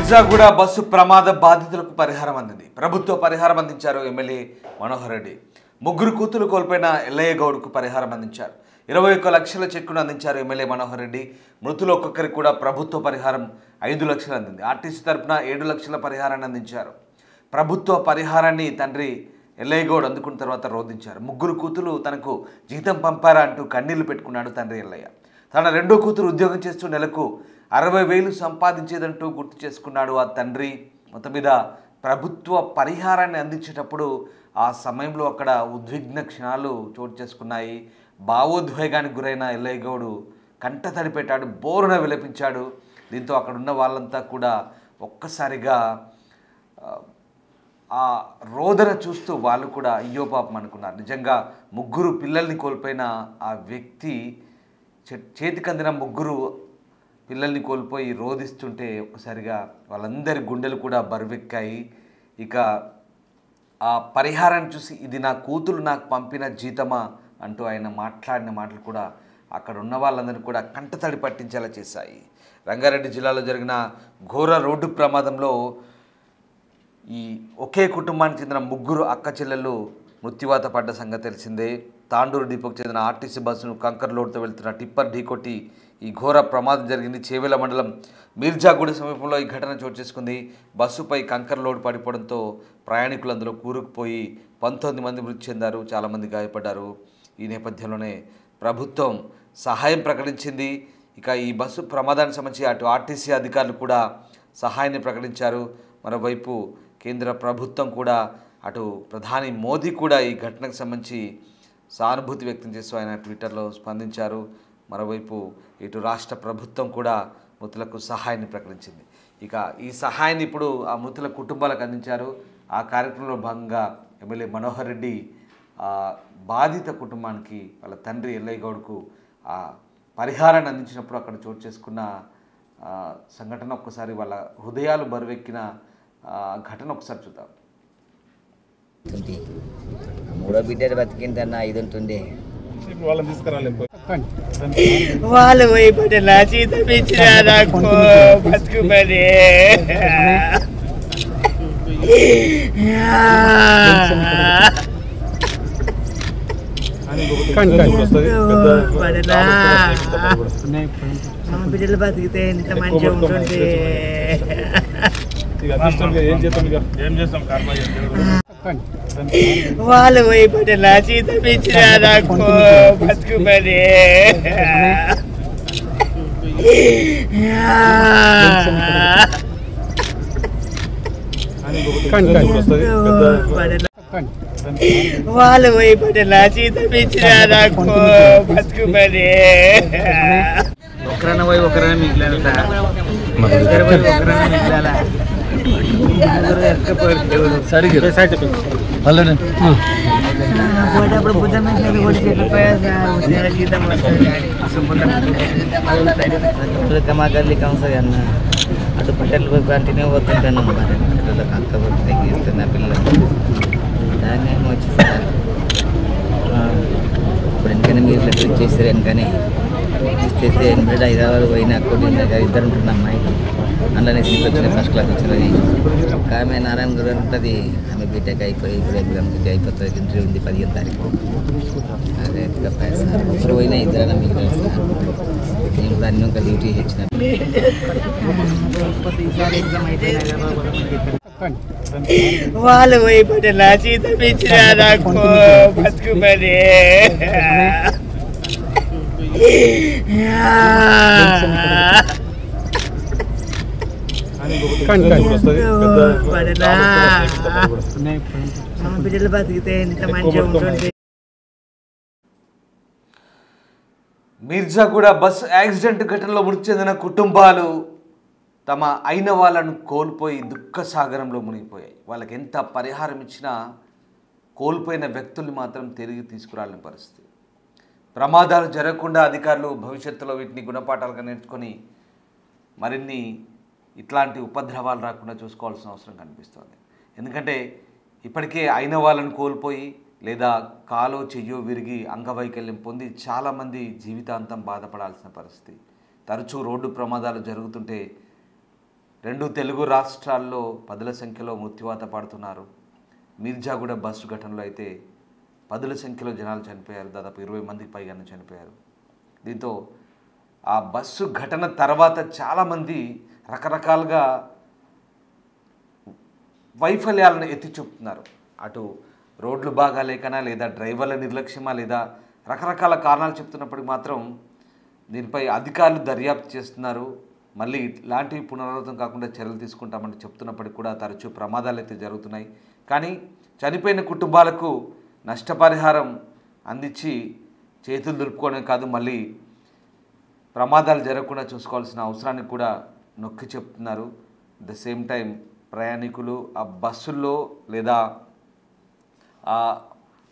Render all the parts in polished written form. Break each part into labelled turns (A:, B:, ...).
A: Mirzaguda bus ప్రమాద బాధితులకు పరిహారం అందింది. ప్రభుత్వ పరిహారం అందించారు ఎమ్మెల్యే మనోహర్ రెడ్డి. ముగ్గురు కూతురు కోల్పోయిన ఎల్లయ్య గౌడ్కు పరిహారం అందించారు. 21 లక్షల చెక్కును అందించారు ఎమ్మెల్యే మనోహర్ రెడ్డి. మృతులు ఒక్కొక్కరికి కూడా ప్రభుత్వ పరిహారం 5 లక్షలు అందింది. ఆర్టీసీ తరపున 7 లక్షల పరిహారాన్ని అందించారు. ప్రభుత్వ పరిహారాన్ని తండ్రి ఎల్లయ్య గౌడ్ అందుకున్న తర్వాత రోధించారు. ముగ్గురు కూతురు తనకు జీతం పంపారా అంటూ కన్నీళ్లు పెట్టుకున్నాడు తండ్రి ఎల్లయ్య. తన రెండో కూతురు ఉద్యోగం చేస్తూ నెలకు 60,000 సంపాదించేదంటూ గుర్తు చేసుకున్నాడు ఆ తండ్రి. మొత్తం మీద ప్రభుత్వ పరిహారాన్ని అందించేటప్పుడు ఆ సమయంలో అక్కడ ఉద్విగ్న క్షణాలు చోటు చేసుకున్నాయి. భావోద్వేగానికి గురైన ఎల్లయ్య గౌడ్ కంటతడి పెట్టాడు, బోరున విలపించాడు. దీంతో అక్కడ ఉన్న వాళ్ళంతా కూడా ఒక్కసారిగా ఆ రోదన చూస్తూ వాళ్ళు కూడా అయ్యో పాపం అనుకున్నారు. నిజంగా ముగ్గురు పిల్లల్ని కోల్పోయిన ఆ వ్యక్తి చేతికందిన ముగ్గురు పిల్లల్ని కోల్పోయి రోధిస్తుంటే ఒక్కసారిగా వాళ్ళందరి గుండెలు కూడా బరువెక్కాయి. ఇక ఆ పరిహారాన్ని చూసి ఇది నా కూతురు నాకు పంపిన జీతమా అంటూ ఆయన మాట్లాడిన మాటలు కూడా అక్కడ ఉన్న వాళ్ళందరినీ కూడా కంటతడి పట్టించేలా చేశాయి. రంగారెడ్డి జిల్లాలో జరిగిన ఘోర రోడ్డు ప్రమాదంలో ఈ ఒకే కుటుంబానికి చెందిన ముగ్గురు అక్క చెల్లెళ్ళు మృత్యువాత పడ్డ సంగతి తెలిసిందే. తాండూరు డిపోకు చెందిన ఆర్టీసీ బస్సును కంకర్ లోడ్తో వెళ్తున్న టిప్పర్ ఢీకొట్టి ఈ ఘోర ప్రమాదం జరిగింది. చేవెల మండలం మిర్జాగూడ సమీపంలో ఈ ఘటన చోటు చేసుకుంది. బస్సుపై కంకర్ లోడ్ పడిపోవడంతో ప్రయాణికులు అందులో కూరుకుపోయి 19 మంది మృతి చెందారు, చాలామంది గాయపడ్డారు. ఈ నేపథ్యంలోనే ప్రభుత్వం సహాయం ప్రకటించింది. ఇక ఈ బస్సు ప్రమాదానికి సంబంధించి అటు ఆర్టీసీ అధికారులు కూడా సహాయాన్ని ప్రకటించారు. మరోవైపు కేంద్ర ప్రభుత్వం కూడా అటు ప్రధాని మోదీ కూడా ఈ ఘటనకు సంబంధించి సానుభూతి వ్యక్తం చేస్తూ ఆయన ట్విట్టర్లో స్పందించారు. మరోవైపు ఇటు రాష్ట్ర ప్రభుత్వం కూడా మృతులకు సహాయాన్ని ప్రకటించింది. ఇక ఈ సహాయాన్ని ఇప్పుడు ఆ మృతుల కుటుంబాలకు అందించారు. ఆ కార్యక్రమంలో భాగంగా ఎమ్మెల్యే మనోహర్ రెడ్డి బాధిత కుటుంబానికి వాళ్ళ తండ్రి ఎల్లయ్య గౌడ్కు ఆ పరిహారాన్ని అందించినప్పుడు అక్కడ చోటు చేసుకున్న సంఘటన ఒక్కసారి వాళ్ళ హృదయాలు బరువెక్కిన ఘటన ఒకసారి చూద్దాం.
B: మూడో బిడ్డ బతికిందన్న ఇది ఉంటుండే
C: వాళ్ళని తీసుకురాలేదు
B: వాళ్ళు పోయిపోతే నా జీతం ఇచ్చినా నాకు బతుకుమని మా బిడ్డలు బతికితే ఎంత మంచిగా ఉంటుంది. వాళ్ళు పోయిపోతే నా జీతం ఇచ్చినా నాకు బతుకుమని వాళ్ళు పోయిపోతే నా జీతం ఇచ్చినా నాకు బతుకుమని ఒకరైనా పోయి ఒకరైనా మిగిలిన సార్ ఒకరైనా మిగిలాలా పోయేటప్పుడు బుద్ధం జీతం మా గల్లీ కౌన్సర్ అన్న అటు పట్టెలు పోయి కంటిన్యూ పోతుంటాను. పిల్లలకు అక్క తగ్గిస్తున్నా పిల్లలకు దాన్ని ఏమో వచ్చి సార్ ఇప్పుడు ఎందుకని మీరు లెటర్ ఇచ్చేస్తారు ఎందుకని ఇచ్చేస్తే ఎనిమిది హైదరాబాద్ పోయిన అక్కడ ఇద్దరు ఉంటున్న అమ్మాయి అందులోనే సీట్ వచ్చినాయి, ఫస్ట్ క్లాస్ వచ్చినది. ఒక ఆమె నారాయణ గురు ఉంటుంది, ఆమె బీటెక్ అయిపోయి ఇప్పుడు ఎగ్జామ్ అయిపోతుంది, ఇంటర్వ్యూ ఉంది 15వ తారీఖు. అదే సార్ ఒకరు పోయినా ఇద్దరైనా మీకు నేను దాన్ని ఒక డ్యూటీ ఇచ్చిన వాళ్ళు పోయిపోతే నా జీతం ఇచ్చినా నాకు బతుకుమని బిడ్డలు బతికితే ఎంత మంచిగా ఉంటుంది.
A: మిర్జాగూడ బస్సు యాక్సిడెంట్ ఘటనలో మృతి చెందిన కుటుంబాలు తమ అయిన వాళ్ళను కోల్పోయి దుఃఖ సాగరంలో మునిగిపోయాయి. వాళ్ళకి ఎంత పరిహారం ఇచ్చినా కోల్పోయిన వ్యక్తుల్ని మాత్రం తిరిగి తీసుకురాలని పరిస్థితి. ప్రమాదాలు జరగకుండా అధికారులు భవిష్యత్తులో వీటిని గుణపాఠాలుగా నేర్చుకొని మరిన్ని ఇట్లాంటి ఉపద్రవాలు రాకుండా చూసుకోవాల్సిన అవసరం కనిపిస్తుంది. ఎందుకంటే ఇప్పటికే అయిన వాళ్ళను కోల్పోయి లేదా కాలో చెయ్యో విరిగి అంగవైకల్యం పొంది చాలామంది జీవితాంతం బాధపడాల్సిన పరిస్థితి. తరచూ రోడ్డు ప్రమాదాలు జరుగుతుంటే రెండు తెలుగు రాష్ట్రాల్లో పదుల సంఖ్యలో మృత్యువాత పడుతున్నారు. మీర్జాగూడ బస్సు ఘటనలో అయితే పదుల సంఖ్యలో జనాలు చనిపోయారు. దాదాపు 20 మందికి పైగానే చనిపోయారు. దీంతో ఆ బస్సు ఘటన తర్వాత చాలామంది రకరకాలుగా వైఫల్యాలను ఎత్తి చూపుతున్నారు. అటు రోడ్లు బాగా లేకనా, లేదా డ్రైవర్ల నిర్లక్ష్యమా, లేదా రకరకాల కారణాలు చెప్తున్నప్పటికీ మాత్రం దీనిపై అధికారులు దర్యాప్తు చేస్తున్నారు. మళ్ళీ ఇలాంటివి పునరావృతం కాకుండా చర్యలు తీసుకుంటామని చెప్తున్నప్పటికీ కూడా తరచూ ప్రమాదాలు అయితే జరుగుతున్నాయి. కానీ చనిపోయిన కుటుంబాలకు నష్టపరిహారం అందించి చేతులు దులుపుకోవడం కాదు, మళ్ళీ ప్రమాదాలు జరగకుండా చూసుకోవాల్సిన అవసరాన్ని కూడా నొక్కి చెప్తున్నారు. ద సేమ్ టైం ప్రయాణికులు ఆ బస్సుల్లో లేదా ఆ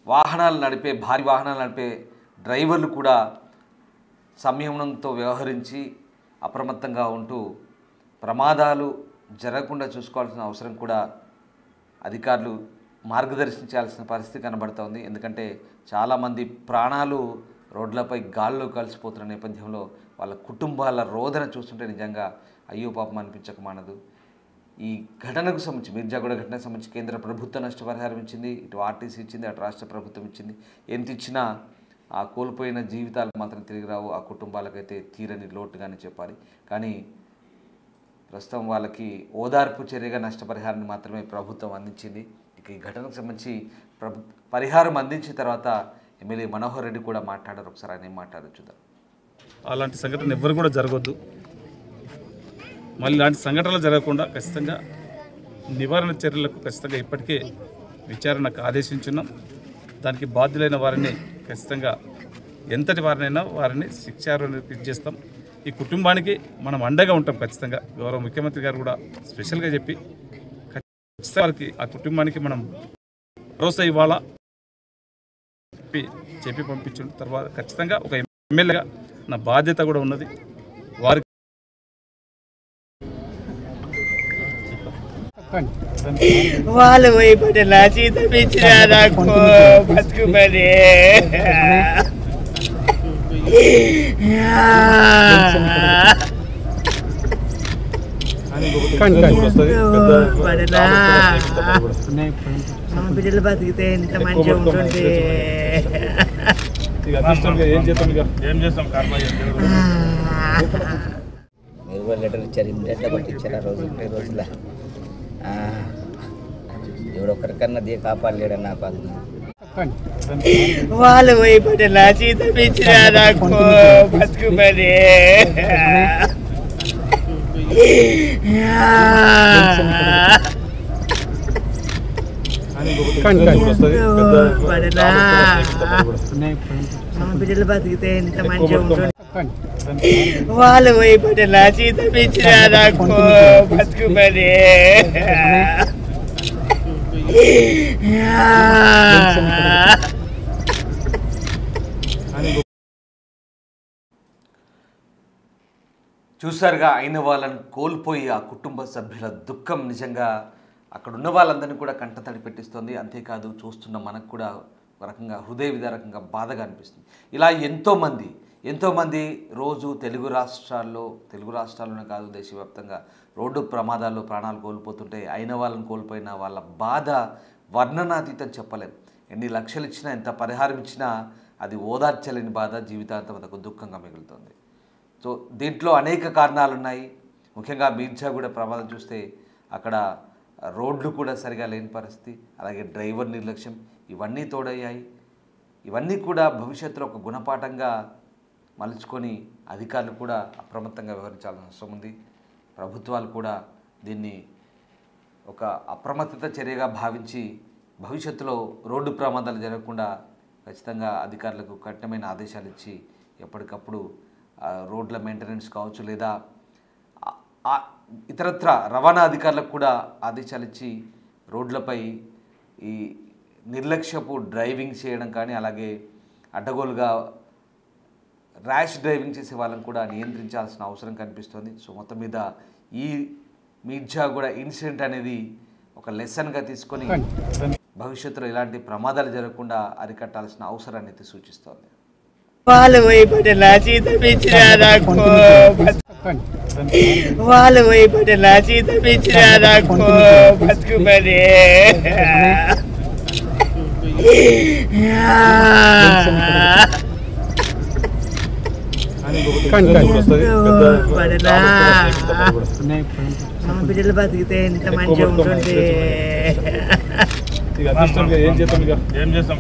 A: భారీ వాహనాలు నడిపే డ్రైవర్లు కూడా సంయమనంతో వ్యవహరించి అప్రమత్తంగా ఉంటూ ప్రమాదాలు జరగకుండా చూసుకోవాల్సిన అవసరం కూడా అధికారులు మార్గదర్శించాల్సిన పరిస్థితి కనబడుతోంది. ఎందుకంటే చాలామంది ప్రాణాలు రోడ్లపై గాల్లో కలిసిపోతున్న నేపథ్యంలో వాళ్ళ కుటుంబాల రోదన చూస్తుంటే నిజంగా అయ్యో పాపం అనిపించక మానదు. ఈ ఘటనకు సంబంధించి మీర్జాగూడ ఘటనకు సంబంధించి కేంద్ర ప్రభుత్వం నష్టపరిహారం ఇచ్చింది, ఇటు ఆర్టీసీ ఇచ్చింది, అటు రాష్ట్ర ప్రభుత్వం ఇచ్చింది. ఎంత ఇచ్చినా ఆ కోల్పోయిన జీవితాలు మాత్రం తిరిగి రావు. ఆ కుటుంబాలకైతే తీరని లోటుగానే చెప్పాలి. కానీ ప్రస్తుతం వాళ్ళకి ఓదార్పు చర్యగా నష్టపరిహారాన్ని మాత్రమే ప్రభుత్వం అందించింది. ఇక ఈ ఘటనకు సంబంధించి పరిహారం అందించిన తర్వాత ఎమ్మెల్యే మనోహర్ రెడ్డి కూడా మాట్లాడారు. ఒకసారి ఆయన ఏం మాట్లాడారు చూద్దాం.
C: అలాంటి సంఘటన ఎవ్వరు కూడా జరగొద్దు. మళ్ళీ ఇలాంటి సంఘటనలు జరగకుండా ఖచ్చితంగా నివారణ చర్యలకు ఖచ్చితంగా ఇప్పటికే విచారణకు ఆదేశించున్నాం. దానికి బాధ్యులైన వారిని ఖచ్చితంగా ఎంతటి వారినైనా వారిని శిక్షార్హులకు చేస్తాం. ఈ కుటుంబానికి మనం అండగా ఉంటాం ఖచ్చితంగా. గౌరవ ముఖ్యమంత్రి గారు కూడా స్పెషల్గా చెప్పి ఖచ్చితంగా వారికి ఆ కుటుంబానికి మనం భరోసా ఇవ్వాలా చెప్పి పంపించిన తర్వాత ఖచ్చితంగా ఒక ఎమ్మెల్యేగా నా బాధ్యత కూడా ఉన్నది. వారికి
B: వాళ్ళు పోయిపోతే నా జీతం ఇచ్చినా నాకు బతుకుమని మా బిడ్డలు బతికితే ఎంత మంచిగా ఉంటుంది. మీరు కూడా లెటర్ ఇచ్చారు, ఇమ్మీడియట్గా పట్టించారు. ఆ రోజు 2 రోజుల ఎవడొక్కరికన్నా దే కాపాడలేడు నా పాలు. వాళ్ళు పోయిపోతే నా జీతం ఇచ్చినా నాకు బతుకుమని మా బిడ్డలు బతికితే ఎంత మంచిగా ఉంటుంది. వాళ్ళు పోయిపోతే నా జీతం ఇచ్చినా నాకు బతుకుమని
A: చూసారుగా అయిన వాళ్ళని కోల్పోయి ఆ కుటుంబ సభ్యుల దుఃఖం నిజంగా అక్కడ ఉన్న వాళ్ళందరినీ కూడా కంటతడి పెట్టిస్తుంది. అంతేకాదు చూస్తున్న మనకు కూడా ఒక రకంగా హృదయ విదారకంగా బాధగా అనిపిస్తుంది. ఇలా ఎంతోమంది రోజు తెలుగు రాష్ట్రాల్లోనే కాదు దేశవ్యాప్తంగా రోడ్డు ప్రమాదాల్లో ప్రాణాలు కోల్పోతుంటే అయిన వాళ్ళని కోల్పోయిన వాళ్ళ బాధ వర్ణనాతీతం చెప్పలేం. ఎన్ని లక్షలు ఇచ్చినా ఎంత పరిహారం ఇచ్చినా అది ఓదార్చలేని బాధ జీవితాంతం అదొక దుఃఖంగా మిగులుతుంది. సో దీంట్లో అనేక కారణాలు ఉన్నాయి. ముఖ్యంగా మీర్జాగూడ ప్రమాదం చూస్తే అక్కడ రోడ్లు కూడా సరిగా లేని పరిస్థితి, అలాగే డ్రైవర్ నిర్లక్ష్యం, ఇవన్నీ తోడయ్యాయి. ఇవన్నీ కూడా భవిష్యత్తులో ఒక గుణపాఠంగా మలుచుకొని అధికారులు కూడా అప్రమత్తంగా వ్యవహరించాల్సిన అవసరం ఉంది. ప్రభుత్వాలు కూడా దీన్ని ఒక అప్రమత్తత చర్యగా భావించి భవిష్యత్తులో రోడ్డు ప్రమాదాలు జరగకుండా ఖచ్చితంగా అధికారులకు కఠినమైన ఆదేశాలు ఇచ్చి ఎప్పటికప్పుడు రోడ్ల మెయింటెనెన్స్ కావచ్చు, లేదా ఇతరత్ర రవాణా అధికారులకు కూడా ఆదేశాలు ఇచ్చి రోడ్లపై ఈ నిర్లక్ష్యపు డ్రైవింగ్ చేయడం కానీ, అలాగే అడ్డగోలుగా ర్యాష్ డ్రైవింగ్ చేసే వాళ్ళని కూడా నియంత్రించాల్సిన అవసరం కనిపిస్తుంది. సో మొత్తం మీద ఈ మీర్జాగూడ ఇన్సిడెంట్ అనేది ఒక లెసన్గా తీసుకొని భవిష్యత్తులో ఇలాంటి ప్రమాదాలు జరగకుండా అరికట్టాల్సిన అవసరాన్ని అయితే సూచిస్తోంది.
B: వాళ్ళు పోయిపోతే నా జీతం ఇచ్చినా నాకు వాళ్ళు పోయిపోతే నా జీతం ఇచ్చినా నాకు బతుకుమని మా బిడ్డలు బతికితే ఎంత మంచిగా ఉంటుంది.
C: ఏం చేస్తాం